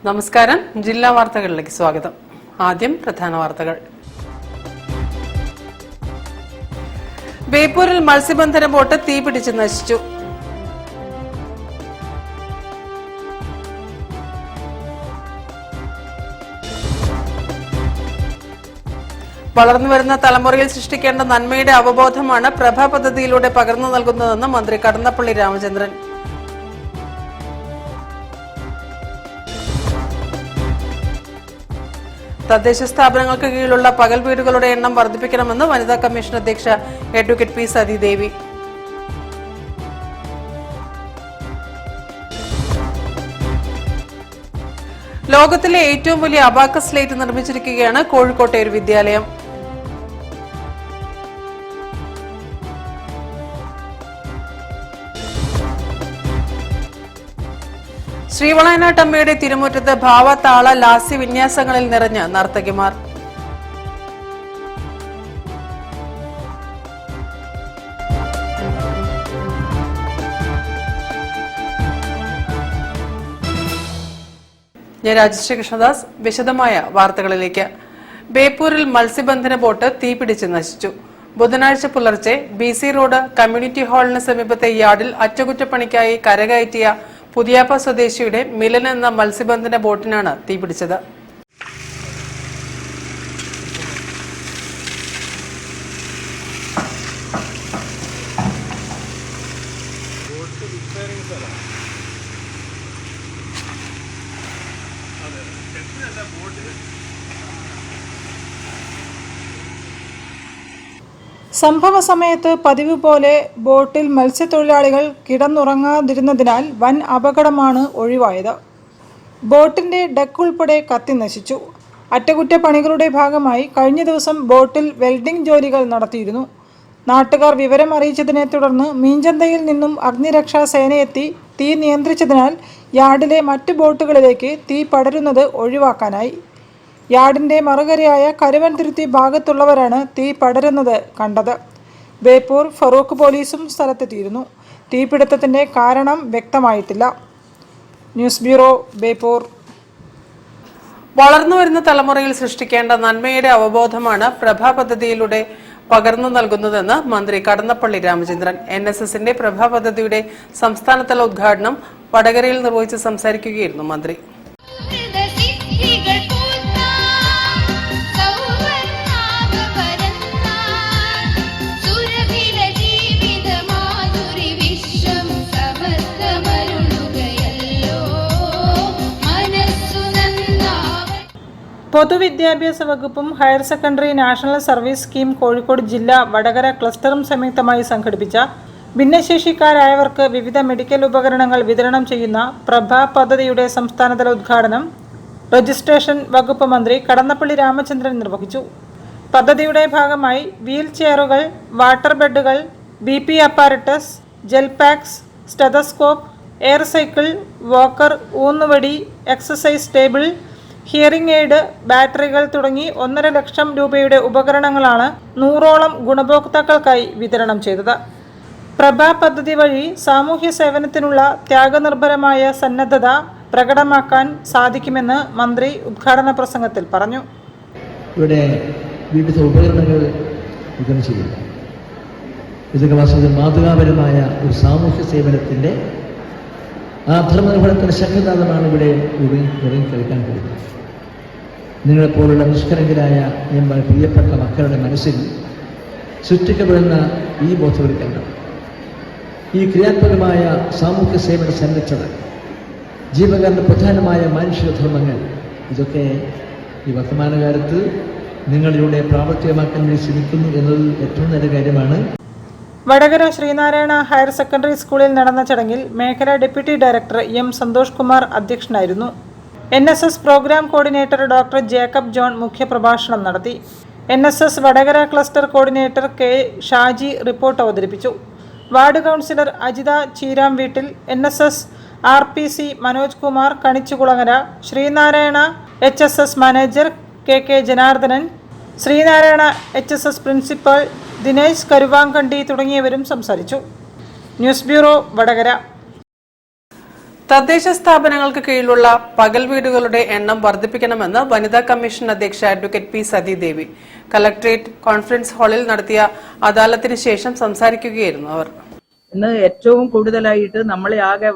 നമസ്കാരം. ജില്ലാ വാർത്തകളിലേക്ക് സ്വാഗതം. ആദ്യം പ്രധാന വാർത്തകൾ. ബേപ്പൂരിൽ മത്സ്യബന്ധന ബോട്ട് തീപിടിച്ച് നശിച്ചു. വളർന്നുവരുന്ന തലമുറയിൽ സൃഷ്ടിക്കേണ്ട നന്മയുടെ അവബോധമാണ് പ്രഭ പദ്ധതിയിലൂടെ പകർന്നു നൽകുന്നതെന്ന് മന്ത്രി കടന്നപ്പള്ളി രാമചന്ദ്രൻ. തദ്ദേശ സ്ഥാപനങ്ങൾക്ക് കീഴിലുള്ള പകൽ വീടുകളുടെ എണ്ണം വർദ്ധിപ്പിക്കണമെന്ന് വനിതാ കമ്മീഷൻ അധ്യക്ഷ അഡ്വക്കേറ്റ് പി സതീദേവി. ലോകത്തിലെ ഏറ്റവും വലിയ അബാക്കസ് സ്ലേറ്റ് നിർമ്മിച്ചിരിക്കുകയാണ് കോഴിക്കോട്ടെ ഒരു വിദ്യാലയം. ശ്രീവളയനാട്ടമ്മയുടെ തിരുമുറ്റത്ത് ഭാവ താള ലാസ്യ വിന്യാസങ്ങളിൽ നിറഞ്ഞ നർത്തകിമാർ. ഞാൻ രാജശ്രീ കൃഷ്ണദാസ്. വിശദമായ വാർത്തകളിലേക്ക്. ബേപ്പൂരിൽ മത്സ്യബന്ധന ബോട്ട് തീപിടിച്ച് നശിച്ചു. ബുധനാഴ്ച പുലർച്ചെ BC റോഡ് കമ്മ്യൂണിറ്റി ഹാളിന് സമീപത്തെ യാർഡിൽ അറ്റകുറ്റപ്പണിക്കായി കരകയറ്റിയ പുതിയാപ്പ സ്വദേശിയുടെ മിലൻ എന്ന മത്സ്യബന്ധന ബോട്ടിനാണ് തീപിടിച്ചത്. സംഭവ സമയത്ത് പതിവ് പോലെ ബോട്ടിൽ മത്സ്യത്തൊഴിലാളികൾ കിടന്നുറങ്ങാതിരുന്നതിനാൽ വൻ അപകടമാണ് ഒഴിവായത്. ബോട്ടിന്റെ ഡെക്ക് ഉൾപ്പെടെ കത്തി നശിച്ചു. അറ്റകുറ്റപ്പണികളുടെ ഭാഗമായി കഴിഞ്ഞ ദിവസം ബോട്ടിൽ വെൽഡിംഗ് ജോലികൾ നടത്തിയിരുന്നു. നാട്ടുകാർ വിവരം അറിയിച്ചതിനെ തുടർന്ന് മീഞ്ചന്തയിൽ നിന്നും അഗ്നിരക്ഷാ സേനയെത്തി തീ നിയന്ത്രിച്ചതിനാൽ യാർഡിലെ മറ്റു ബോട്ടുകളിലേക്ക് തീ പടരുന്നത് ഒഴിവാക്കാനായി. യാർഡിന്റെ മറുകരയായ കരുവൻതുരുത്തി ഭാഗത്തുള്ളവരാണ് തീ പടരുന്നത് കണ്ടത്. ബേപ്പൂർ ഫറൂഖ് പോലീസും സ്ഥലത്തെത്തിയിരുന്നു. തീപിടുത്തത്തിന്റെ കാരണം വ്യക്തമായിട്ടില്ല. News bureau, Beypore. വളർന്നുവരുന്ന തലമുറയിൽ സൃഷ്ടിക്കേണ്ട നന്മയുടെ അവബോധമാണ് പ്രഭ പദ്ധതിയിലൂടെ പകർന്നു നൽകുന്നതെന്ന് മന്ത്രി കടന്നപ്പള്ളി രാമചന്ദ്രൻ. NSSന്റെ പ്രഭ പദ്ധതിയുടെ സംസ്ഥാനതല ഉദ്ഘാടനം വടകരയിൽ നിർവഹിച്ച് സംസാരിക്കുകയായിരുന്നു മന്ത്രി. പൊതുവിദ്യാഭ്യാസ വകുപ്പും higher secondary national service scheme Kozhikode ജില്ല വടകര ക്ലസ്റ്ററും സംയുക്തമായി സംഘടിപ്പിച്ച ഭിന്നശേഷിക്കാരായവർക്ക് വിവിധ മെഡിക്കൽ ഉപകരണങ്ങൾ വിതരണം ചെയ്യുന്ന പ്രഭ പദ്ധതിയുടെ സംസ്ഥാനതല ഉദ്ഘാടനം രജിസ്ട്രേഷൻ വകുപ്പ് മന്ത്രി കടന്നപ്പള്ളി രാമചന്ദ്രൻ നിർവഹിച്ചു. പദ്ധതിയുടെ ഭാഗമായി വീൽ ചെയറുകൾ, വാട്ടർ ബെഡുകൾ, BP apparatus, gel packs, stethoscope, air cycle, walker, ഊന്നുവടി, എക്സസൈസ് ടേബിൾ, ഹിയറിംഗ് എയ്ഡ്, ബാറ്ററികൾ തുടങ്ങി 1.5 ലക്ഷം രൂപയുടെ ഉപകരണങ്ങളാണ് 100ഓളം ഗുണഭോക്താക്കൾക്കായി വിതരണം ചെയ്തത്. പ്രഭ പദ്ധതി വഴി സാമൂഹ്യ സേവനത്തിനുള്ള ത്യാഗനിർഭരമായ സന്നദ്ധത പ്രകടമാക്കാൻ സാധിക്കുമെന്ന് മന്ത്രി ഉദ്ഘാടന പ്രസംഗത്തിൽ പറഞ്ഞു. ഇവിടെ വിവിധ ഉപകരണങ്ങൾ വിതരണം ചെയ്യുക, ഇതൊക്കെ വാസ്തവത്തിൽ മാതൃകാപരമായ ഒരു സാമൂഹ്യ സേവനത്തിൻ്റെ ധർമ്മനിർവഹണത്തിൻ്റെ ശക്തിനാഥമാണ് ഇവിടെ കേൾക്കാൻ കഴിയുന്നത്. നിങ്ങളെപ്പോലുള്ള നിഷ്കളങ്കരായ നമ്മുടെ പ്രിയപ്പെട്ട മക്കളുടെ മനസ്സിൽ സൃഷ്ടിക്കപ്പെടുന്ന ഈ ബോധവൽക്കരണം, ഈ ക്രിയാത്മകമായ സാമൂഹ്യ സേവന സംരക്ഷണ, ജീവകാരുടെ പ്രധാനമായ മാനുഷിക ധർമ്മങ്ങൾ, ഇതൊക്കെ ഈ വർത്തമാനകാലത്ത് നിങ്ങളിലൂടെ പ്രാവർത്തികമാക്കാൻ വേണ്ടി ശ്രമിക്കുന്നു എന്നത് ഏറ്റവും നല്ല കാര്യമാണ്. വടകര ശ്രീനാരായണ ഹയർ സെക്കൻഡറി സ്കൂളിൽ നടന്ന ചടങ്ങിൽ മേഖലാ deputy director M. Santhosh Kumar അധ്യക്ഷനായിരുന്നു. NSS programme coordinator doctor Jacob John മുഖ്യപ്രഭാഷണം നടത്തി. NSS Vadakara cluster coordinator K. Shaji report അവതരിപ്പിച്ചു. വാർഡ് കൗൺസിലർ അജിത ചീരാം വീട്ടിൽ, NSS RPC Manoj Kumar Kanichukulangara, Sreenarayana HSS manager KK Janardhanan, Sreenarayana HSS principal Dinesh Karuvankandi തുടങ്ങിയവരും സംസാരിച്ചു. News bureau, Vadakara. തദ്ദേശ സ്ഥാപനങ്ങൾക്ക് കീഴിലുള്ള പകൽ വീടുകളുടെ എണ്ണം വർദ്ധിപ്പിക്കണമെന്ന് വനിതാ കമ്മീഷൻ അധ്യക്ഷ advocate P. Sathidevi collectorate conference ഹാളിൽ നടത്തിയ അദാലത്തിന് ശേഷം സംസാരിക്കുകയായിരുന്നു അവർ. ഇന്ന് ഏറ്റവും കൂടുതലായിട്ട് നമ്മളെ ആകെ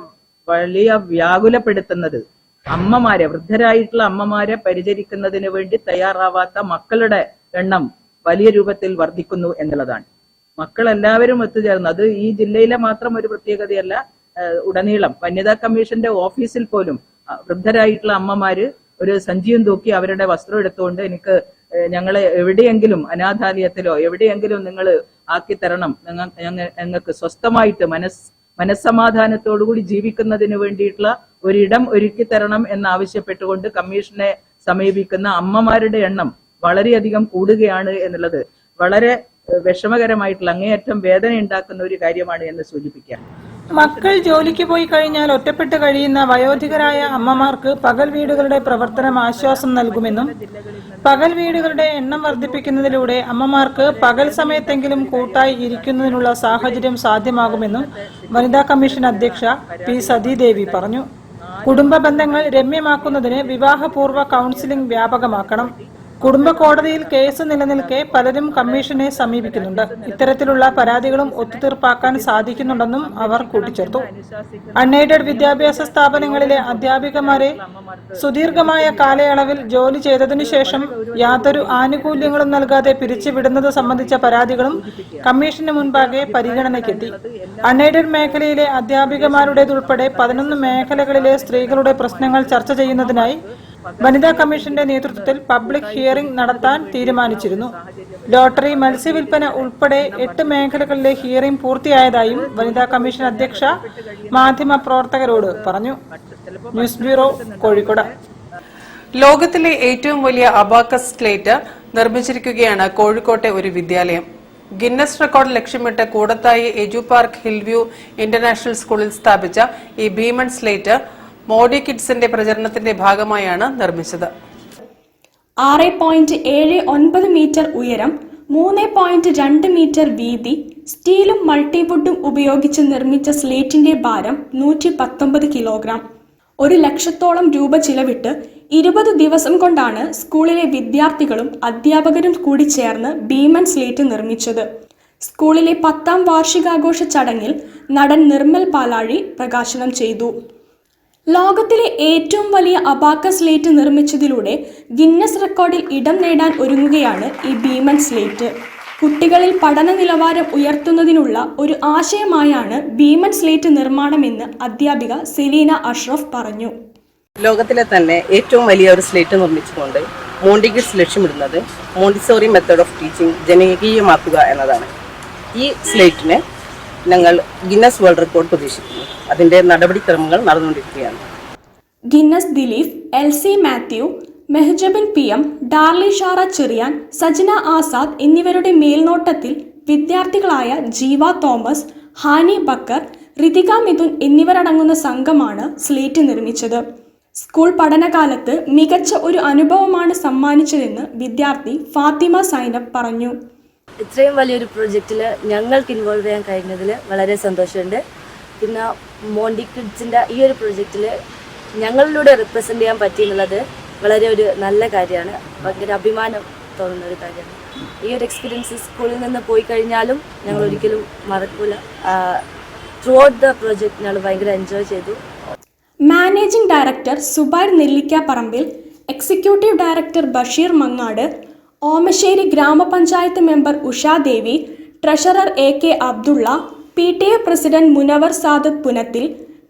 വലിയ വ്യാകുലപ്പെടുത്തുന്നത് അമ്മമാരെ, വൃദ്ധരായിട്ടുള്ള അമ്മമാരെ പരിചരിക്കുന്നതിന് വേണ്ടി തയ്യാറാവാത്ത മക്കളുടെ എണ്ണം വലിയ രൂപത്തിൽ വർദ്ധിക്കുന്നു എന്നുള്ളതാണ്. മക്കൾ എല്ലാവരും ഒത്തുചേർന്ന്, അത് ഈ ജില്ലയിലെ മാത്രം ഒരു പ്രത്യേകതയല്ല, ഉടനീളം വനിതാ കമ്മീഷന്റെ ഓഫീസിൽ പോലും വൃദ്ധരായിട്ടുള്ള അമ്മമാര് ഒരു സഞ്ചിയും തൂക്കി അവരുടെ വസ്ത്രം എടുത്തുകൊണ്ട് എനിക്ക് ഞങ്ങളെ എവിടെയെങ്കിലും അനാഥാലയത്തിലോ എവിടെയെങ്കിലും നിങ്ങൾ ആക്കി തരണം, ഞങ്ങൾക്ക് സ്വസ്ഥമായിട്ട് മനസ്സമാധാനത്തോടുകൂടി ജീവിക്കുന്നതിന് വേണ്ടിയിട്ടുള്ള ഒരിടം ഒരുക്കി തരണം എന്നാവശ്യപ്പെട്ടുകൊണ്ട് കമ്മീഷനെ സമീപിക്കുന്ന അമ്മമാരുടെ എണ്ണം വളരെയധികം കൂടുകയാണ് എന്നുള്ളത് വളരെ വിഷമകരമായിട്ടുള്ള, അങ്ങേയറ്റം വേദന ഉണ്ടാക്കുന്ന ഒരു കാര്യമാണ് എന്ന് സൂചിപ്പിക്കാം. മക്കൾ ജോലിക്ക് പോയി കഴിഞ്ഞാൽ ഒറ്റപ്പെട്ട് കഴിയുന്ന വയോധികരായ അമ്മമാർക്ക് പകൽ വീടുകളുടെ പ്രവർത്തനം ആശ്വാസം നൽകുമെന്നും പകൽ വീടുകളുടെ എണ്ണം വർദ്ധിപ്പിക്കുന്നതിലൂടെ അമ്മമാർക്ക് പകൽ സമയത്തെങ്കിലും കൂട്ടായി ഇരിക്കുന്നതിനുള്ള സാഹചര്യം സാധ്യമാകുമെന്നും വനിതാ കമ്മീഷൻ അധ്യക്ഷ P. സതീദേവി പറഞ്ഞു. കുടുംബ ബന്ധങ്ങൾ രമ്യമാക്കുന്നതിന് വിവാഹപൂർവ്വ കൌൺസിലിംഗ് വ്യാപകമാക്കണം. കുടുംബ കോടതിയിൽ കേസ് നിലനിൽക്കെ പലരും കമ്മീഷനെ സമീപിക്കുന്നുണ്ട്. ഇത്തരത്തിലുള്ള പരാതികളും ഒത്തുതീർപ്പാക്കാൻ സാധിക്കുന്നുണ്ടെന്നും അവർ കൂട്ടിച്ചേർത്തു. അൺഎയ്ഡഡ് വിദ്യാഭ്യാസ സ്ഥാപനങ്ങളിലെ അധ്യാപികമാരെ സുദീർഘമായ കാലയളവിൽ ജോലി ചെയ്തതിനു ശേഷം യാതൊരു ആനുകൂല്യങ്ങളും നൽകാതെ പിരിച്ചുവിടുന്നത് സംബന്ധിച്ച പരാതികളും കമ്മീഷന് മുൻപാകെ പരിഗണനയ്ക്കെത്തി. അൺഎയ്ഡഡ് മേഖലയിലെ അധ്യാപികമാരുടേതുൾപ്പെടെ 11 മേഖലകളിലെ സ്ത്രീകളുടെ പ്രശ്നങ്ങൾ ചർച്ച ചെയ്യുന്നതിനായി വനിതാ കമ്മീഷന്റെ നേതൃത്വത്തിൽ പബ്ലിക് ഹിയറിംഗ് നടത്താൻ തീരുമാനിച്ചിരുന്നു. ലോട്ടറി, മത്സ്യവില്പന ഉൾപ്പെടെ 8 മേഖലകളിലെ ഹിയറിംഗ് പൂർത്തിയായതായും വനിതാ കമ്മീഷൻ അധ്യക്ഷ മാധ്യമ പ്രവർത്തകരോട് പറഞ്ഞു. News bureau, Kozhikode. ലോകത്തിലെ ഏറ്റവും വലിയ അബാക്കസ് സ്ലേറ്റ് നിർമ്മിച്ചിരിക്കുകയാണ് കോഴിക്കോട്ടെ ഒരു വിദ്യാലയം. ഗിന്നസ് റെക്കോർഡ് ലക്ഷ്യമിട്ട് കൂടത്തായി എജു പാർക്ക് ഹിൽവ്യൂ ഇന്റർനാഷണൽ സ്കൂളിൽ സ്ഥാപിച്ച ഈ ഭീമൻ സ്ലേറ്റ് മോഡി കിഡ്സിന്റെ പ്രചരണത്തിന്റെ ഭാഗമായാണ് നിർമ്മിച്ചത്. 6.79 മീറ്റർ ഉയരം, 3.2 മീറ്റർ വീതി, സ്റ്റീലും മൾട്ടിവുഡും ഉപയോഗിച്ച് നിർമ്മിച്ച സ്ലേറ്റിന്റെ ഭാരം 119 കിലോഗ്രാം. 1 ലക്ഷത്തോളം രൂപ ചിലവിട്ട് 20 ദിവസം കൊണ്ടാണ് സ്കൂളിലെ വിദ്യാർത്ഥികളും അധ്യാപകരും കൂടി ചേർന്ന് ഭീമൻ സ്ലേറ്റ് നിർമ്മിച്ചത്. സ്കൂളിലെ 10ാം വാർഷികാഘോഷ ചടങ്ങിൽ നടൻ നിർമ്മൽ പാലാഴി പ്രകാശനം ചെയ്തു. ലോകത്തിലെ ഏറ്റവും വലിയ അബാക്കസ് സ്ലേറ്റ് നിർമ്മിച്ചതിലൂടെ ഗിന്നസ് റെക്കോർഡിൽ ഇടം നേടാൻ ഒരുങ്ങുകയാണ് ഈ ഭീമൻ സ്ലേറ്റ്. കുട്ടികളിൽ പഠന നിലവാരം ഉയർത്തുന്നതിനുള്ള ഒരു ആശയമായാണ് ഭീമൻ സ്ലേറ്റ് നിർമ്മാണമെന്ന് അധ്യാപിക സെലീന അഷ്റഫ് പറഞ്ഞു. ലോകത്തിലെ തന്നെ ഏറ്റവും വലിയ ഒരു സ്ലേറ്റ് നിർമ്മിച്ചുകൊണ്ട് മോണ്ടി കിഡ്സ് ലക്ഷ്യമിടുന്നത് മോണ്ടിസോറി മെത്തേഡ് ഓഫ് ടീച്ചിങ് ജനകീയമാക്കുക എന്നതാണ്. ഈ സ്ലേറ്റിന് ഞങ്ങൾ ഗിന്നസ് വേൾഡ് റെക്കോർഡ് പ്രതീക്ഷിക്കുന്നു. അതിന്റെ നടപടിക്രമങ്ങൾ നടന്നുകൊണ്ടിരിക്കുകയാണ്. Guinness Dileep, LC Mathew, Mehjabin PM, Darly Shara Cherian, Sajana Azad എന്നിവരുടെ മേൽനോട്ടത്തിൽ വിദ്യാർത്ഥികളായ ജീവ തോമസ്, ഹാനി ബക്കർ, ഋതിക മിഥുൻ എന്നിവരടങ്ങുന്ന സംഘമാണ് സ്ലേറ്റ് നിർമ്മിച്ചത്. സ്കൂൾ പഠനകാലത്ത് മികച്ച ഒരു അനുഭവമാണ് സമ്മാനിച്ചതെന്ന് വിദ്യാർത്ഥി ഫാത്തിമ സൈനബ് പറഞ്ഞു. ഇത്രയും വലിയൊരു പ്രൊജക്റ്റിൽ ഞങ്ങൾക്ക് ഇൻവോൾവ് ചെയ്യാൻ കഴിഞ്ഞതിൽ വളരെ സന്തോഷമുണ്ട്. പിന്നെ മോണ്ടി കിഡ്സിൻ്റെ ഈ ഒരു പ്രൊജക്റ്റിൽ ഞങ്ങളിലൂടെ റെപ്രസെൻ്റ് ചെയ്യാൻ പറ്റിയെന്നുള്ളത് വളരെ ഒരു നല്ല കാര്യമാണ്. ഭയങ്കര അഭിമാനം തോന്നുന്ന ഒരു കാര്യമാണ്. ഈ ഒരു എക്സ്പീരിയൻസ് സ്കൂളിൽ നിന്ന് പോയി കഴിഞ്ഞാലും ഞങ്ങൾ ഒരിക്കലും മറക്കൂല. ത്രൂ ഔട്ട് ദ പ്രൊജക്റ്റ് ഞങ്ങൾ ഭയങ്കര എൻജോയ് ചെയ്തു. Managing director Zubair Nellikkaparambil, executive director Basheer Mangad, Omassery grama panchayat member Ushadevi, treasurer AK Abdulla, PTA president Munavar Sadath Punathil,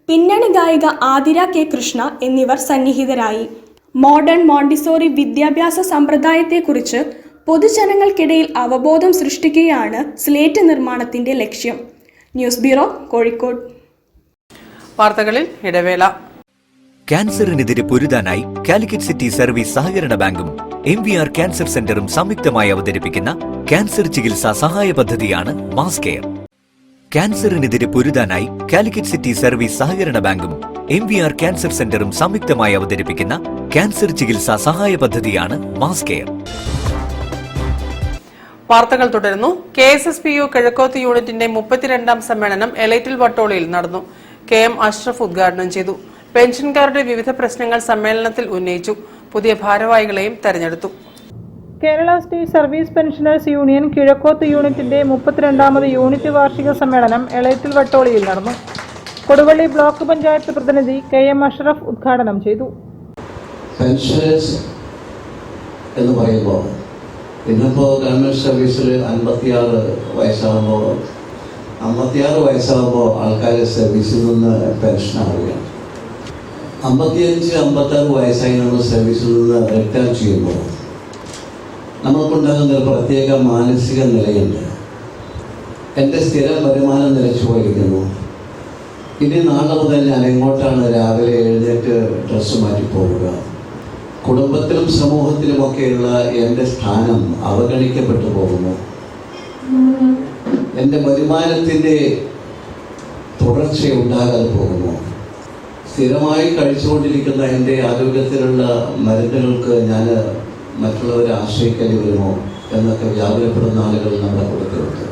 പിന്നണി ഗായിക ആതിര K കൃഷ്ണ എന്നിവർ സന്നിഹിതരായി. മോഡേൺ മോണ്ടിസോറി വിദ്യാഭ്യാസ സമ്പ്രദായത്തെക്കുറിച്ച് പൊതുജനങ്ങൾക്കിടയിൽ അവബോധം സൃഷ്ടിക്കുകയാണ് സ്ലേറ്റ് നിർമ്മാണത്തിന്റെ ലക്ഷ്യം. News bureau, Kozhikode. വാർത്തകളിൽ ഇടവേള. ക്യാൻസറിനെതിരെ പൊരുതാനായി കാലിക്കറ്റ് സിറ്റി സർവീസ് സഹകരണ ബാങ്കും MVR ക്യാൻസർ സെന്ററും സംയുക്തമായി അവതരിപ്പിക്കുന്ന ക്യാൻസർ ചികിത്സാ സഹായ പദ്ധതിയാണ് മാസ് കെയർ. ക്യാൻസറിനെതിരെ പൊരുതാനായി കാലിക്കറ്റ് സിറ്റി സർവീസ് സഹകരണ ബാങ്കും MVR ക്യാൻസർ സെന്ററും സംയുക്തമായി അവതരിപ്പിക്കുന്ന ക്യാൻസർ ചികിത്സാ സഹായ പദ്ധതിയാണ് മാസ് കെയർ. വാർത്തകൾ തുടരുന്നു. KSSPU കിഴക്കോത്ത് യൂണിറ്റിന്റെ 32ാം സമ്മേളനം എലൈറ്റിൽ വട്ടോളിയിൽ നടന്നു. KM അഷ്റഫ് ഉദ്ഘാടനം ചെയ്തു. പെൻഷൻകാരുടെ വിവിധ പ്രശ്നങ്ങൾ സമ്മേളനത്തിൽ ഉന്നയിച്ചു. പുതിയ ഭാരവാഹികളെയും തെരഞ്ഞെടുത്തു. Kerala state service pensioners union Kizhakkoth യൂണിറ്റിന്റെ 32ാമത് യൂണിറ്റ് വാർഷിക സമ്മേളനം എളയത്തിൽ വട്ടോളിയിൽ നടന്നു. കൊടുവള്ളി ബ്ലോക്ക് പഞ്ചായത്ത് പ്രതിനിധി KM അഷ്റഫ് ഉദ്ഘാടനം ചെയ്തു. പെൻഷനേഴ്സ് എന്ന് പറയുമ്പോൾ ഇന്നിപ്പോൾ ഗവൺമെന്റ് സർവീസിൽ 56 വയസ്സാകുമ്പോൾ ആൾക്കാർ സർവീസിൽ നിന്ന് പെൻഷൻ ആവുകയാണ്. 55-56 വയസ്സായി നമ്മൾ സർവീസിൽ നിന്ന് റിട്ടയർ ചെയ്യുമ്പോൾ നമുക്കുണ്ടാകുന്ന ഒരു പ്രത്യേക മാനസിക നിലയുണ്ട്. എൻ്റെ സ്ഥിരം വരുമാനം നിലച്ചു പോയിരിക്കുന്നു. ഇനി നാളെ മുതൽ ഞാൻ എങ്ങോട്ടാണ് രാവിലെ എഴുന്നേറ്റ് ഡ്രസ്സ് മാറ്റി പോവുക? കുടുംബത്തിലും സമൂഹത്തിലുമൊക്കെയുള്ള എൻ്റെ സ്ഥാനം അവഗണിക്കപ്പെട്ടു പോകുന്നു. എൻ്റെ വരുമാനത്തിൻ്റെ തുടർച്ചയുണ്ടാകാതെ പോകുന്നു. സ്ഥിരമായി കഴിച്ചുകൊണ്ടിരിക്കുന്ന എൻ്റെ ആരോഗ്യത്തിലുള്ള മരുന്നുകൾക്ക് ഞാൻ മറ്റുള്ളവരെ ആശ്രയിക്കേണ്ടി വരുമോ എന്നൊക്കെ വ്യാകുലപ്പെടുന്ന ആളുകൾ നമ്മുടെ കൂട്ടത്തിലുണ്ട്.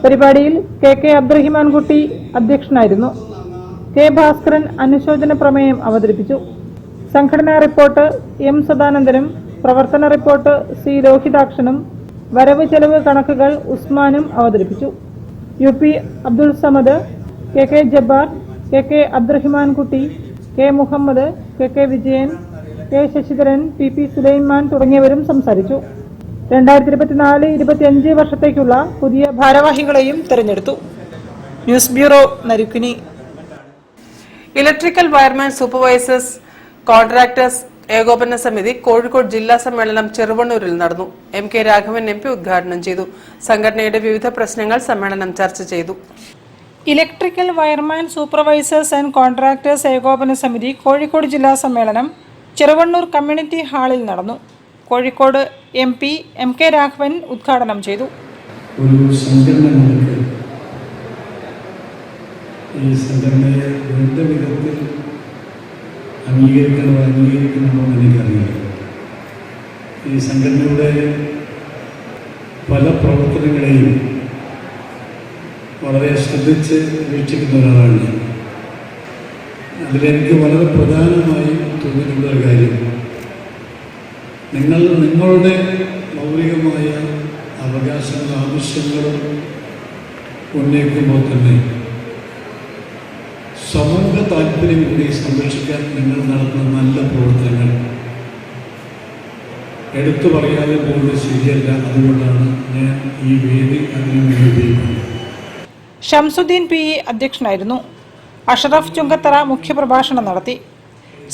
പരിപാടിയിൽ KK അബ്ദുറഹിമാൻകുട്ടി അധ്യക്ഷനായിരുന്നു. K ഭാസ്കരൻ അനുശോചന പ്രമേയം അവതരിപ്പിച്ചു. സംഘടനാ റിപ്പോർട്ട് M സദാനന്ദനും പ്രവർത്തന റിപ്പോർട്ട് C ലോഹിതാക്ഷനും വരവ് ചെലവ് കണക്കുകൾ ഉസ്മാനും അവതരിപ്പിച്ചു. UP Abdul Samad, KK Jabbar, KK Abdurahimankutty, K Muhammad, KK Vijayan, K Sasidharan, PP Sulaiman തുടങ്ങിയവരും സംസാരിച്ചു. 2024-25 വർഷത്തേക്കുള്ള പുതിയ ഭാരവാഹികളെയും തെരഞ്ഞെടുത്തു. News bureau, Narikkuni. Electrical wireman supervisors contractors ഏകോപന സമിതി കോഴിക്കോട് ജില്ലാ സമ്മേളനം ചെറുവണ്ണൂരിൽ നടന്നു. MK രാഘവൻ MP ഉദ്ഘാടനം ചെയ്തു. സംഘടനയുടെ വിവിധ പ്രശ്നങ്ങൾ സമ്മേളനം ചർച്ച ചെയ്തു. Electrical wireman supervisors and contractors ഏകോപന സമിതി കോഴിക്കോട് ജില്ലാ സമ്മേളനം ചെറുവണ്ണൂർ കമ്മ്യൂണിറ്റി ഹാളിൽ നടന്നു. കോഴിക്കോട് MP MK രാഘവൻ ഉദ്ഘാടനം ചെയ്തു. ഒരു സംഘടന ഈ സംഘടനയെ വേണ്ട വിധത്തിൽ അംഗീകരിക്കണമോ എന്ന് എനിക്കറിയില്ല. ഈ സംഘടനയുടെ പല പ്രവർത്തനങ്ങളെയും വളരെ ശ്രദ്ധിച്ച് വീക്ഷിക്കുന്ന ഒരാളാണ് ഞാൻ. അതിലെനിക്ക് വളരെ പ്രധാനമായി തോന്നിയിട്ടുള്ള ഒരു കാര്യം, നിങ്ങളുടെ മൗലികമായ അവകാശങ്ങളും ആവശ്യങ്ങളും ഉന്നയിക്കുമ്പോൾ തന്നെ സമൂഹ താല്പര്യം കൂടി സംരക്ഷിക്കാൻ നിങ്ങൾ നടത്തുന്ന നല്ല പ്രവർത്തനങ്ങൾ എടുത്തു പറയാതെ പോകുന്നത് ശരിയല്ല. അതുകൊണ്ടാണ് ഞാൻ ഈ വേദി അതിനു വേണ്ടി ഉപയോഗിക്കുന്നത്. ഷംസുദ്ദീൻ PE അധ്യക്ഷനായിരുന്നു. അഷ്റഫ് ചുങ്കത്തറ മുഖ്യപ്രഭാഷണം നടത്തി.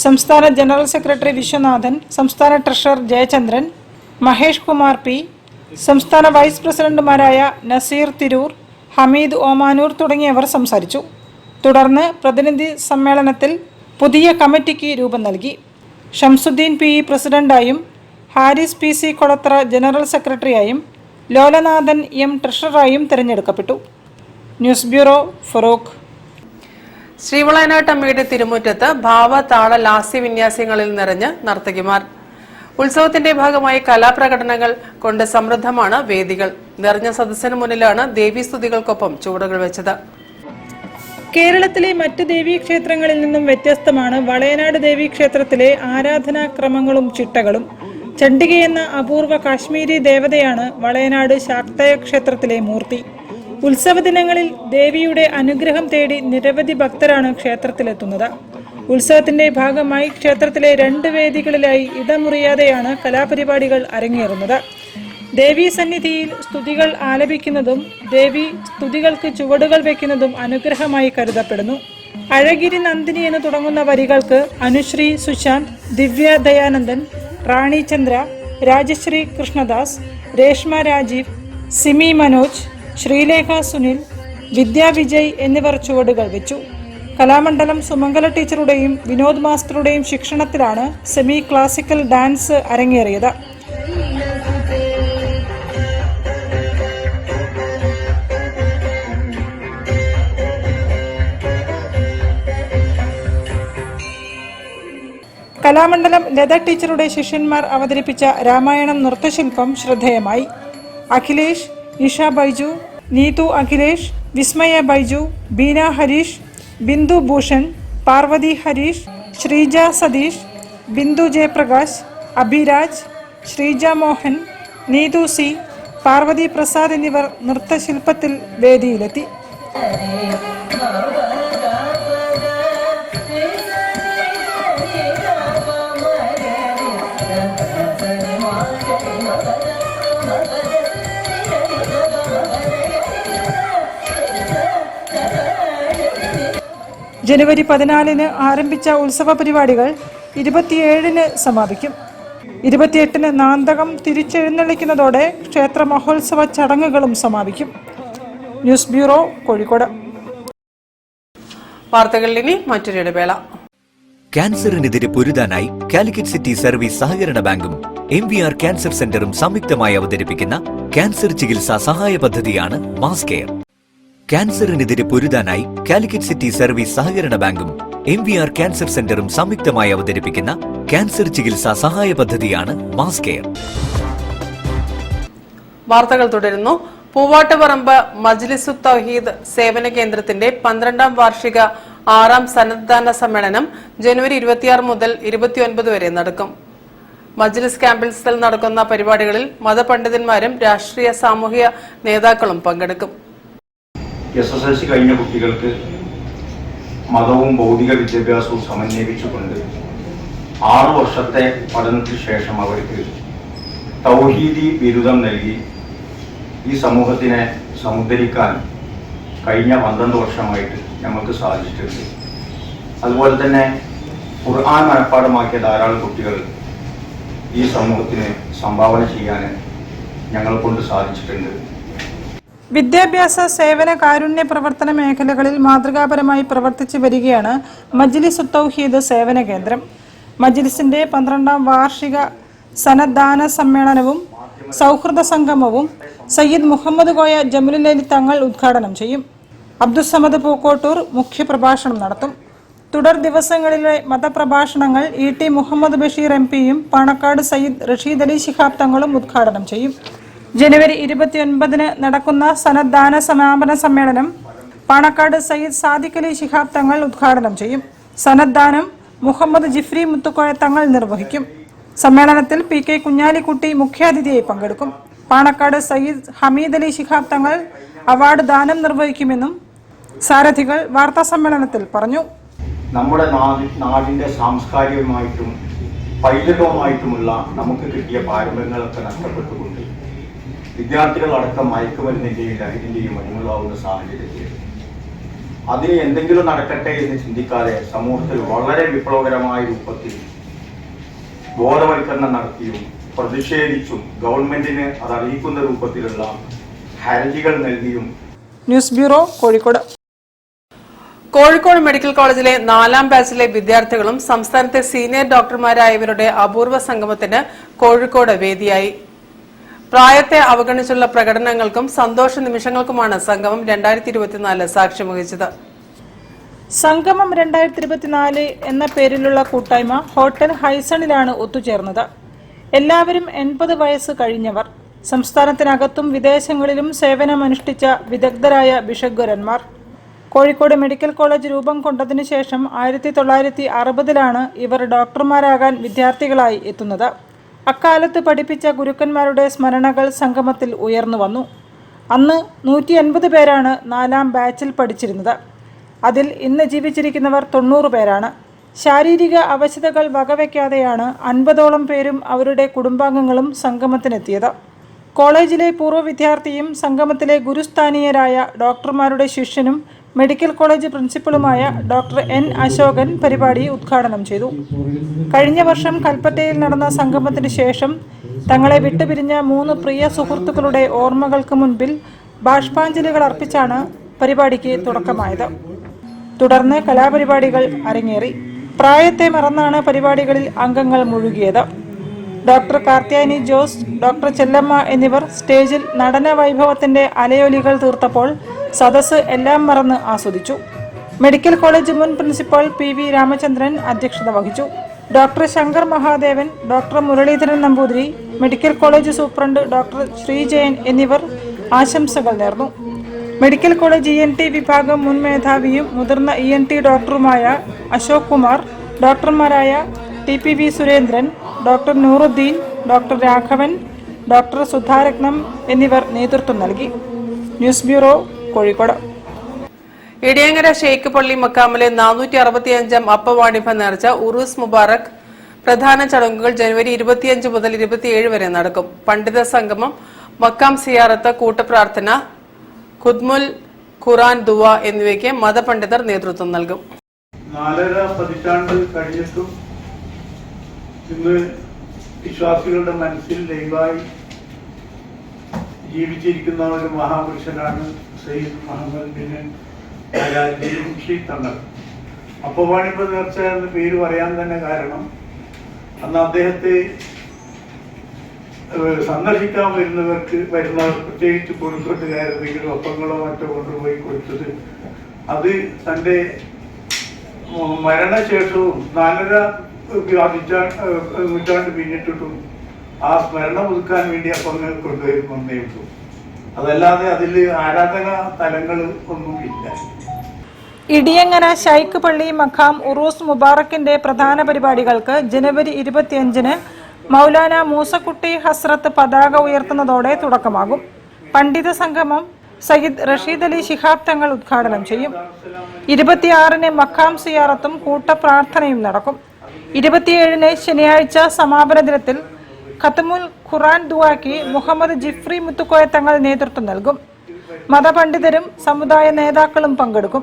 സംസ്ഥാന ജനറൽ സെക്രട്ടറി വിശ്വനാഥൻ, സംസ്ഥാന ട്രഷറർ ജയചന്ദ്രൻ, മഹേഷ് കുമാർ P, സംസ്ഥാന വൈസ് പ്രസിഡന്റുമാരായ നസീർ തിരൂർ, ഹമീദ് ഓമാനൂർ തുടങ്ങിയവർ സംസാരിച്ചു. തുടർന്ന് പ്രതിനിധി സമ്മേളനത്തിൽ പുതിയ കമ്മിറ്റിക്ക് രൂപം നൽകി. ഷംസുദ്ദീൻ PE പ്രസിഡന്റായും ഹാരിസ് PC കൊളത്തറ ജനറൽ സെക്രട്ടറിയായും ലോലനാഥൻ M ട്രഷററായും തിരഞ്ഞെടുക്കപ്പെട്ടു. News bureau, Farook. ശ്രീവളയനാട്ടമ്മയുടെ തിരുമുറ്റത്ത് ഭാവ താള ലാസ്യ വിന്യാസങ്ങളിൽ നിറഞ്ഞ് നർത്തകിമാർ. ഉത്സവത്തിന്റെ ഭാഗമായി കലാപ്രകടനങ്ങൾ കൊണ്ട് സമൃദ്ധമാണ് വേദികൾ. നിറഞ്ഞ സദസ്സിന് മുന്നിലാണ് ദേവീസ്തുതികൾക്കൊപ്പം ചുവടുകൾ വെച്ചത്. കേരളത്തിലെ മറ്റ് ദേവീക്ഷേത്രങ്ങളിൽ നിന്നും വ്യത്യസ്തമാണ് വളയനാട് ദേവീക്ഷേത്രത്തിലെ ആരാധനാക്രമങ്ങളും ചിട്ടകളും. ചണ്ഡികയെന്ന അപൂർവ കാശ്മീരി ദേവതയാണ് വളയനാട് ശാക്തയ ക്ഷേത്രത്തിലെ മൂർത്തി. ഉത്സവ ദിനങ്ങളിൽ ദേവിയുടെ അനുഗ്രഹം തേടി നിരവധി ഭക്തരാണ് ക്ഷേത്രത്തിലെത്തുന്നത്. ഉത്സവത്തിന്റെ ഭാഗമായി ക്ഷേത്രത്തിലെ 2 വേദികളിലായി ഇടമുറിയാതെയാണ് കലാപരിപാടികൾ അരങ്ങേറുന്നത്. ദേവീ സന്നിധിയിൽ സ്തുതികൾ ആലപിക്കുന്നതും ദേവി സ്തുതികൾക്ക് ചുവടുകൾ വയ്ക്കുന്നതും അനുഗ്രഹമായി കരുതപ്പെടുന്നു. അഴഗിരി നന്ദിനി എന്ന് തുടങ്ങുന്ന വരികൾക്ക് അനുശ്രീ സുശാന്ത്, ദിവ്യ ദയാനന്ദൻ, റാണി ചന്ദ്ര, രാജശ്രീ കൃഷ്ണദാസ്, രേഷ്മ രാജീവ്, സിമി മനോജ്, ശ്രീലേഖ സുനിൽ, വിദ്യാ വിജയ് എന്നിവർ ചുവടുകൾ വെച്ചു. കലാമണ്ഡലം സുമംഗല ടീച്ചറുടെയും വിനോദ് മാസ്റ്ററുടെയും ശിക്ഷണത്തിലാണ് സെമി ക്ലാസിക്കൽ ഡാൻസ് അരങ്ങേറിയത്. കലാമണ്ഡലം ലത ടീച്ചറുടെ ശിഷ്യന്മാർ അവതരിപ്പിച്ച രാമായണം നൃത്തശില്പം ശ്രദ്ധേയമായി. അഖിലേഷ്, ഇഷ ബൈജു, നീതു അഖിലേഷ്, വിസ്മയ ബൈജു, ബീന ഹരീഷ്, ബിന്ദു ഭൂഷൺ, പാർവതി ഹരീഷ്, ശ്രീജ സതീഷ്, ബിന്ദു ജയപ്രകാശ്, അഭിരാജ്, ശ്രീജ മോഹൻ, നീതു സി, പാർവതി പ്രസാദ് എന്നിവർ നൃത്തശില്പത്തിൽ വേദിയിലെത്തി. ജനുവരി 14 ആരംഭിച്ച ഉത്സവ പരിപാടികൾ 27 സമാപിക്കും. 28 നാന്തകം തിരിച്ചെഴുന്നള്ളിക്കുന്നതോടെ ക്ഷേത്ര മഹോത്സവ ചടങ്ങുകളും സമാപിക്കും. News bureau, Kozhikode. വാർത്തകളിൽ ഇനി മറ്റൊരു ഇടവേള. ക്യാൻസറിനെതിരെ പൊരുതാനായി കാലിക്കറ്റ് സിറ്റി സർവീസ് സഹകരണ ബാങ്കും MVR ക്യാൻസർ സെന്ററും സംയുക്തമായി അവതരിപ്പിക്കുന്ന ക്യാൻസർ ചികിത്സാ സഹായ പദ്ധതിയാണ് മാസ് കെയർ. ക്യാൻസറിനെതിരെ പൊരുതാനായി കാലിക്കറ്റ് സിറ്റി സർവീസ് സഹകരണ ബാങ്കും MVR ക്യാൻസർ സെന്ററും സംയുക്തമായി അവതരിപ്പിക്കുന്ന ക്യാൻസർ ചികിത്സാ സഹായ പദ്ധതിയാണ് മാസ് കെയർ. വാർത്തകൾ തുടരുന്നു. പൂവാട്ടുപറമ്പ് മജ്ലിസു തൗഹീദ് സേവന കേന്ദ്രത്തിന്റെ 12ാം വാർഷിക 6ാം സന്നദ്ധാന സമ്മേളനം ജനുവരി 26 മുതൽ 29 വരെ നടക്കും. മജ്ലിസ് ക്യാമ്പസിൽ നടക്കുന്ന പരിപാടികളിൽ മതപണ്ഡിതന്മാരും രാഷ്ട്രീയ സാമൂഹിക നേതാക്കളും പങ്കെടുക്കും. SSLC കഴിഞ്ഞ കുട്ടികൾക്ക് മതവും ഭൗതിക വിദ്യാഭ്യാസവും സമന്വയിപ്പിച്ചുകൊണ്ട് 6 വർഷത്തെ പഠനത്തിന് ശേഷം അവർക്ക് തൗഹീദി ബിരുദം നൽകി ഈ സമൂഹത്തിനെ സമുദ്ധരിക്കാൻ കഴിഞ്ഞ 12 വർഷമായിട്ട് ഞങ്ങൾക്ക് സാധിച്ചിട്ടുണ്ട്. അതുപോലെ തന്നെ ഖുർആൻ മനഃപ്പാഠമാക്കിയ ധാരാളം കുട്ടികൾ ഈ സമൂഹത്തിന് സംഭാവന ചെയ്യാൻ ഞങ്ങളെ കൊണ്ട് സാധിച്ചിട്ടുണ്ട്. വിദ്യാഭ്യാസ, സേവന, കാരുണ്യ പ്രവർത്തന മേഖലകളിൽ മാതൃകാപരമായി പ്രവർത്തിച്ചു വരികയാണ് മജ്ലിസു തൗഹീദ് സേവന കേന്ദ്രം. മജ്ലിസിന്റെ 12ാം വാർഷിക സന്നദ്ധാന സമ്മേളനവും സൗഹൃദ സംഗമവും സയ്യിദ് മുഹമ്മദ് കോയ ജമലുലൈലി തങ്ങൾ ഉദ്ഘാടനം ചെയ്യും. അബ്ദുസ്സമദ് പൂക്കോട്ടൂർ മുഖ്യപ്രഭാഷണം നടത്തും. തുടർ ദിവസങ്ങളിലെ മതപ്രഭാഷണങ്ങൾ ET മുഹമ്മദ് ബഷീർ MP-യും പാണക്കാട് സയ്യിദ് റഷീദ് അലി ശിഹാബ് തങ്ങളും ഉദ്ഘാടനം ചെയ്യും. ജനുവരി 29 നടക്കുന്ന സന്നദ്ധാന സമാപന സമ്മേളനം പാണക്കാട് സയ്യിദ് സാദിഖ് അലി ശിഹാബ് തങ്ങൾ ഉദ്ഘാടനം ചെയ്യും. സന്നദ്ധാനം മുഹമ്മദ് ജിഫ്രി മുത്തുക്കോയ തങ്ങൾ നിർവഹിക്കും. സമ്മേളനത്തിൽ PK കുഞ്ഞാലിക്കുട്ടി മുഖ്യാതിഥിയായി പങ്കെടുക്കും. പാണക്കാട് സയ്യിദ് ഹമീദ് അലി ശിഹാബ് തങ്ങൾ അവാർഡ് ദാനം നിർവഹിക്കുമെന്നും സാരഥികൾ വാർത്താ സമ്മേളനത്തിൽ പറഞ്ഞു. നമ്മുടെ നാടിന്റെ സാംസ്കാരികമായിട്ടും പൈതൃകവുമായിട്ടുമുള്ള നമുക്ക് കിട്ടിയ പാരമ്പര്യങ്ങളൊക്കെ നഷ്ടപ്പെട്ടുകൊണ്ട് വിദ്യാർത്ഥികളടക്കം മയക്കുമരുന്നിന്റെയും ലഹരിന്റെയും അടിമകളാവുന്ന സാഹചര്യത്തിൽ അതിന് എന്തെങ്കിലും നടക്കട്ടെ എന്ന് ചിന്തിക്കാതെ സമൂഹത്തിൽ വളരെ വിപ്ലവകരമായ രൂപത്തിൽ ബോധവൽക്കരണം നടത്തിയും പ്രതിഷേധിച്ചും ഗവൺമെന്റിന് അത് അറിയിക്കുന്ന രൂപത്തിലുള്ള ഹർജികൾ നൽകിയും. News bureau, Kozhikode. Kozhikode medical കോളേജിലെ 4ാം ബാച്ചിലെ വിദ്യാർത്ഥികളും സംസ്ഥാനത്തെ സീനിയർ ഡോക്ടർമാരായവരുടെ അപൂർവ സംഗമത്തിന് കോഴിക്കോട് വേദിയായി. പ്രായത്തെ അവഗണിച്ചുള്ള പ്രകടനങ്ങൾക്കും സന്തോഷ നിമിഷങ്ങൾക്കുമാണ് സംഗമം 2024 സാക്ഷ്യം വഹിച്ചത്. സംഗമം 2024 എന്ന പേരിലുള്ള കൂട്ടായ്മ ഹോട്ടൽ ഹൈസണിലാണ് ഒത്തുചേർന്നത്. എല്ലാവരും 80 വയസ്സ് കഴിഞ്ഞവർ, സംസ്ഥാനത്തിനകത്തും വിദേശങ്ങളിലും സേവനമനുഷ്ഠിച്ച വിദഗ്ധരായ ബിഷഗ്വരന്മാർ. കോഴിക്കോട് മെഡിക്കൽ കോളേജ് രൂപം കൊണ്ടതിനു ശേഷം 1960-ലാണ് ഇവർ ഡോക്ടർമാരാകാൻ വിദ്യാർത്ഥികളായി എത്തുന്നത്. അക്കാലത്ത് പഠിപ്പിച്ച ഗുരുക്കന്മാരുടെ സ്മരണകൾ സംഗമത്തിൽ ഉയർന്നു വന്നു. അന്ന് 150 പേരാണ് 4ാം ബാച്ചിൽ പഠിച്ചിരുന്നത്. അതിൽ ഇന്ന് ജീവിച്ചിരിക്കുന്നവർ 90 പേരാണ്. ശാരീരിക അവശതകൾ വകവയ്ക്കാതെയാണ് 50ഓളം പേരും അവരുടെ കുടുംബാംഗങ്ങളും സംഗമത്തിനെത്തിയത്. കോളേജിലെ പൂർവ്വ വിദ്യാർത്ഥിയും സംഗമത്തിലെ ഗുരുസ്ഥാനീയരായ ഡോക്ടർമാരുടെ ശിഷ്യനും മെഡിക്കൽ കോളേജ് പ്രിൻസിപ്പളുമായ ഡോക്ടർ N. അശോകൻ പരിപാടി ഉദ്ഘാടനം ചെയ്തു. കഴിഞ്ഞ വർഷം കൽപ്പറ്റയിൽ നടന്ന സംഗമത്തിന് ശേഷം തങ്ങളെ വിട്ടുപിരിഞ്ഞ 3 പ്രിയ സുഹൃത്തുക്കളുടെ ഓർമ്മകൾക്ക് മുൻപിൽ ബാഷ്പാഞ്ജലികൾ അർപ്പിച്ചാണ് പരിപാടിക്ക് തുടക്കമായത്. തുടർന്ന് കലാപരിപാടികൾ അരങ്ങേറി. പ്രായത്തെ മറന്നാണ് പരിപാടികളിൽ അംഗങ്ങൾ മുഴുകിയത്. ഡോക്ടർ കാർത്യായനി ജോസ്, ഡോക്ടർ ചെല്ലമ്മ എന്നിവർ സ്റ്റേജിൽ നടന വൈഭവത്തിന്റെ അലയൊലികൾ തീർത്തപ്പോൾ സദസ്സ് എല്ലാം മറന്ന് ആസ്വദിച്ചു. മെഡിക്കൽ കോളേജ് മുൻ പ്രിൻസിപ്പൽ PV രാമചന്ദ്രൻ അധ്യക്ഷത വഹിച്ചു. Doctor Shankar Mahadevan, doctor Muraleedharan Namboothiri, medical college superintendent doctor Sreejayan എന്നിവർ ആശംസകൾ നേർന്നു. മെഡിക്കൽ കോളേജ് ENT വിഭാഗം മുൻ മേധാവിയും മുതിർന്ന ENT ഡോക്ടറുമായ അശോക് കുമാർ, ഡോക്ടർമാരായ TPV Surendran, doctor Nooruddin, doctor Raghavan, doctor Sudharatnam എന്നിവർ നേതൃത്വം നൽകി. News bureau, Kozhikode. ഇടിയങ്ങര ഷെയ്ഖ് പള്ളി മക്കാമിലെ 465 അപ്പവാണിഭ നേർച്ച ഉറൂസ് മുബാറക് പ്രധാന ചടങ്ങുകൾ ജനുവരി 25 മുതൽ 27 വരെ നടക്കും. പണ്ഡിത സംഗമം, മക്കാം സിയാറത്ത്, കൂട്ടപ്രാർത്ഥന, ഖുദ്മുൽ ഖുറാൻ ദുവ എന്നിവയ്ക്ക് മതപണ്ഡിതർ നേതൃത്വം നൽകും. 4.5 പതിറ്റാണ്ട് കഴിഞ്ഞിട്ടും ഇന്ന് വിശ്വാസികളുടെ മനസ്സിൽ ദൈവമായി ജീവിച്ചിരിക്കുന്ന ഒരു മഹാപുരുഷനാണ് സയ്യിദ് മുഹമ്മദ് ബിൻ തങ്ങൾ. അപ്പവാണിഭ നേർച്ച എന്ന പേര് പറയാൻ തന്നെ കാരണം അന്ന് അദ്ദേഹത്തെ സന്ദർശിക്കാൻ വരുന്നവർ പ്രത്യേകിച്ച് കോഴിക്കോട്ടുകാരെന്തെങ്കിലും ഒപ്പങ്ങളോ മറ്റോ കൊണ്ടുപോയി കൊടുത്തത് അത് തൻ്റെ മരണശേഷവും 4.5 നൂറ്റാണ്ട് പിന്നിട്ടിട്ടും ആ സ്മരണം ഒതുക്കാൻ വേണ്ടി അപ്പങ്ങൾ കൊണ്ടുവരുന്നേ ഉള്ളൂ. അതല്ലാതെ അതിൽ ആരാധന തലങ്ങൾ ഒന്നുമില്ല. ഇടിയങ്ങന ഷൈഖ് പള്ളി മഖാം ഉറൂസ് മുബാറക്കിന്റെ പ്രധാന പരിപാടികൾക്ക് ജനുവരി 25-ന് മൗലാന മൂസക്കുട്ടി ഹസ്രത്ത് പതാക ഉയർത്തുന്നതോടെ തുടക്കമാകും. പണ്ഡിത സംഗമം സയ്യിദ് റഷീദ് അലി ശിഹാബ് തങ്ങൾ ഉദ്ഘാടനം ചെയ്യും. 26-ന് മഖാം സിയാറത്തും കൂട്ടപ്രാർത്ഥനയും നടക്കും. 27-ന് ശനിയാഴ്ച സമാപന ദിനത്തിൽ ഖത്മുൽ ഖുറാൻ ദുആക്ക് മുഹമ്മദ് ജിഫ്രി മുത്തുക്കോയ തങ്ങൾ നേതൃത്വം നൽകും. മതപണ്ഡിതരും സമുദായ നേതാക്കളും പങ്കെടുക്കും.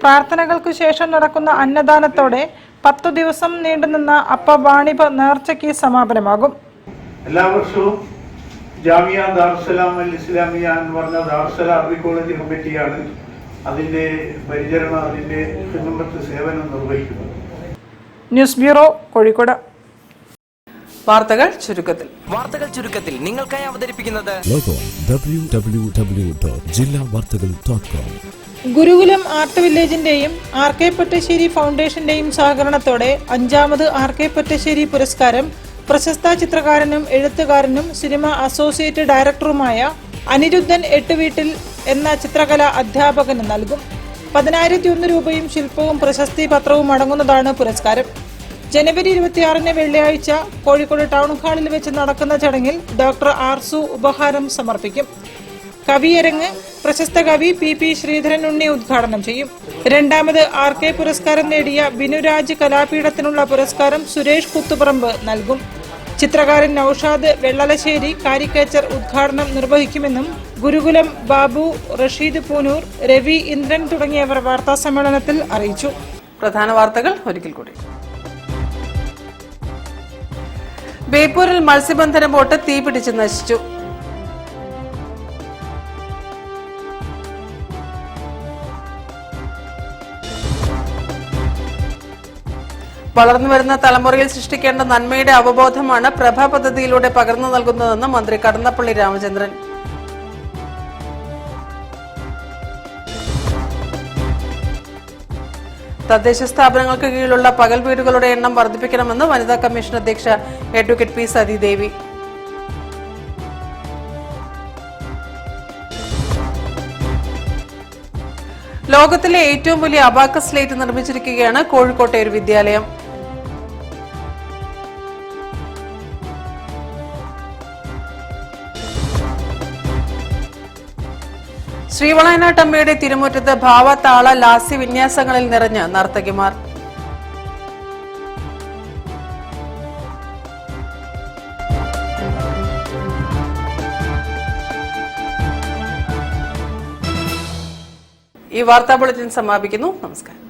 പ്രാർത്ഥനകൾക്കു ശേഷം നടക്കുന്ന അന്നദാനത്തോടെ 10 ദിവസം നീണ്ടുനിന്ന അപ്പവാണിഭ നേർച്ചയ്ക്ക് സമാപനമാകും. എല്ലാ വർഷവും ജാമിയ ദാറുസ്സലാം അൽ ഇസ്ലാമിയ എന്ന് പറഞ്ഞ ദാറുസ്സലാം അറബി കോളേജ് കമ്മിറ്റിയാണ് അതിന്റെ പരിചരണം, അതിന്റെ ഖിദ്മത്ത് സേവനം നിർവഹിക്കുന്നത്. News bureau, Kozhikode. വാർത്തകൾ ചുരുക്കത്തിൽ നിങ്ങൾക്കായി അവതരിപ്പിക്കുന്നത് www.jillavartagal.com. ഗുരുകുലം ആർട്ട് വില്ലേജിന്റെയും RK പട്ടശ്ശേരി ഫൗണ്ടേഷന്റെയും സഹകരണത്തോടെ 5ാമത് RK പട്ടശ്ശേരി പുരസ്കാരം പ്രശസ്ത ചിത്രകാരനും എഴുത്തുകാരനും സിനിമ അസോസിയേറ്റ് ഡയറക്ടറുമായ അനിരുദ്ധൻ എട്ടുവീട്ടിൽ എന്ന ചിത്രകലാ അധ്യാപകന് നൽകും. 10,001 രൂപയും ശില്പവും പ്രശസ്തി പത്രവും അടങ്ങുന്നതാണ് പുരസ്കാരം. ജനുവരി 26-ന് വെള്ളിയാഴ്ച കോഴിക്കോട് ടൗൺ ഹാളിൽ വെച്ച് നടക്കുന്ന ചടങ്ങിൽ ഡോക്ടർ ആർസു ഉപഹാരം സമർപ്പിക്കും. കവിയരങ്ങ് പ്രശസ്ത കവി PP ശ്രീധരൻ ഉണ്ണി ഉദ്ഘാടനം ചെയ്യും. 2ാമത് RK പുരസ്കാരം നേടിയ ബിനുരാജ് കലാപീഠത്തിനുള്ള പുരസ്കാരം സുരേഷ് കുത്തുപറമ്പ് നൽകും. ചിത്രകാരൻ നൌഷാദ് വെള്ളലശ്ശേരി കാരിക്കേച്ചർ ഉദ്ഘാടനം നിർവഹിക്കുമെന്നും ഗുരുകുലം ബാബു, റഷീദ് പൂനൂർ, രവി ഇന്ദ്രൻ തുടങ്ങിയവർ വാർത്താസമ്മേളനത്തിൽ അറിയിച്ചു. പ്രധാന വാർത്തകൾ ഒരിക്കൽ കൂടി. ബേപ്പൂരിൽ മത്സ്യബന്ധന ബോട്ട് തീപിടിച്ച് നശിച്ചു. വളർന്നുവരുന്ന തലമുറയിൽ സൃഷ്ടിക്കേണ്ട നന്മയുടെ അവബോധമാണ് പ്രഭ പദ്ധതിയിലൂടെ പകർന്നു നൽകുന്നതെന്ന് മന്ത്രി കടന്നപ്പള്ളി രാമചന്ദ്രൻ. തദ്ദേശ സ്ഥാപനങ്ങൾക്ക് കീഴിലുള്ള പകൽ വീടുകളുടെ എണ്ണം വർദ്ധിപ്പിക്കണമെന്ന് വനിതാ കമ്മീഷൻ അധ്യക്ഷ അഡ്വക്കേറ്റ് P. സതീദേവി. ലോകത്തിലെ ഏറ്റവും വലിയ അബാക്കസ് സ്ലേറ്റ് നിർമ്മിച്ചിരിക്കുകയാണ് കോഴിക്കോട്ടെ ഒരു വിദ്യാലയം. ശ്രീവളയനാട്ടമ്മയുടെ തിരുമുറ്റത്ത് ഭാവ, താള, ലാസ്യ വിന്യാസങ്ങളിൽ നിറഞ്ഞ നർത്തകിമാർ. ഈ വാർത്താ ബുള്ളറ്റിൻ സമാപിക്കുന്നു. നമസ്കാരം.